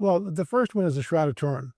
Well, the first one is the Shroud of Turin,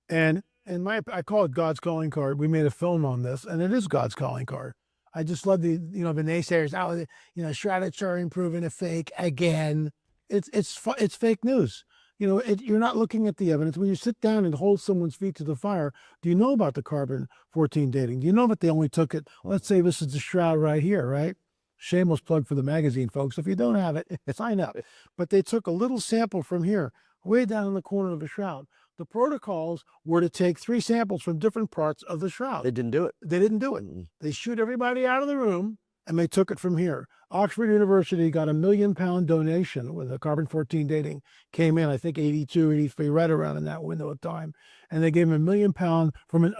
and I call it God's calling card. We made a film on this, and it is God's calling card. I just love the the naysayers. Oh, Shroud of Turin proven a fake again. It's fake news. You're not looking at the evidence. When you sit down and hold someone's feet to the fire, do you know about the carbon-14 dating? Do you know that they only took it? Let's say this is the shroud right here, right? Shameless plug for the magazine, folks. If you don't have it, sign up. But they took a little sample from here, way down in the corner of the shroud. The protocols were to take 3 samples from different parts of the shroud. They didn't do it. They didn't do it. They shoot everybody out of the room, and they took it from here. Oxford University got a £1 million donation when the carbon-14 dating came in, I think 82, 83, right around in that window of time. And they gave him £1 million from an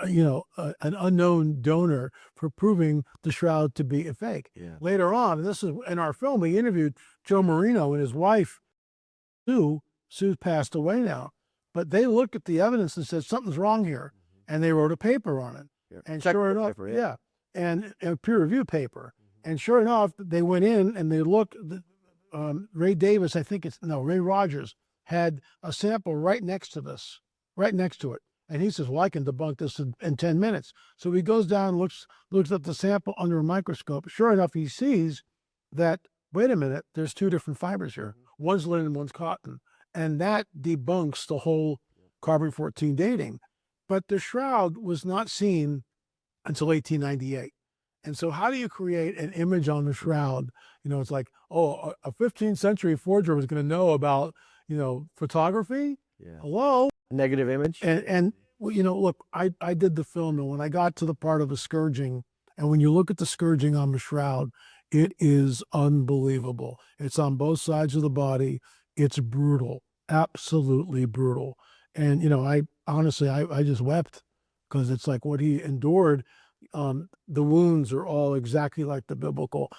unknown donor for proving the shroud to be a fake. Yeah. Later on, and this is in our film, we interviewed Joe Marino and his wife, Sue. Sue's passed away now. But they looked at the evidence and said, something's wrong here. And they wrote a paper on it. Yeah. And Check sure enough, paper, yeah. and a peer review paper. And sure enough, they went in and they looked, Ray Rogers had a sample right next to this, right next to it. And he says, well, I can debunk this in 10 minutes. So he goes down, looks at the sample under a microscope. Sure enough, he sees that, wait a minute, there's 2 different fibers here. One's linen, one's cotton. And that debunks the whole carbon-14 dating. But the shroud was not seen until 1898. And so how do you create an image on the shroud? It's like, oh, a 15th century forger was going to know about, photography? Yeah. Hello? Negative image? And look, I did the film, and when I got to the part of the scourging, and when you look at the scourging on the shroud, it is unbelievable. It's on both sides of the body. It's brutal, absolutely brutal. And, I honestly, I just wept because it's like what he endured. The wounds are all exactly like the biblical,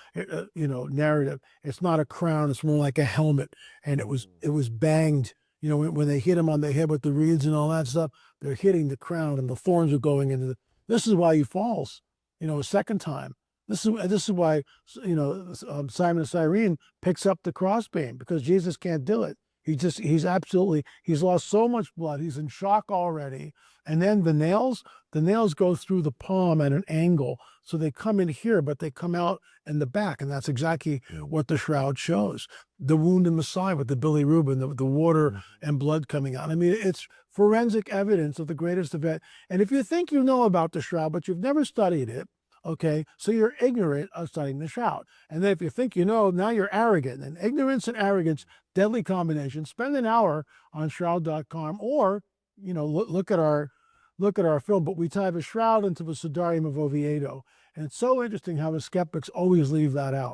narrative. It's not a crown; it's more like a helmet. And it was banged. When they hit him on the head with the reeds and all that stuff, they're hitting the crown, and the thorns are going into. This is why he falls. A second time. This is why Simon of Cyrene picks up the crossbeam, because Jesus can't do it. He's lost so much blood. He's in shock already. And then the nails go through the palm at an angle. So they come in here, but they come out in the back. And that's exactly what the shroud shows. The wound in the side with the bilirubin, the water and blood coming out. I mean, it's forensic evidence of the greatest event. And if you think you know about the shroud, but you've never studied it, okay, so you're ignorant of studying the shroud. And then if you think you know, now you're arrogant. And ignorance and arrogance, deadly combination. Spend an hour on shroud.com, or, look at our film. But we tie the shroud into the Sudarium of Oviedo. And it's so interesting how the skeptics always leave that out.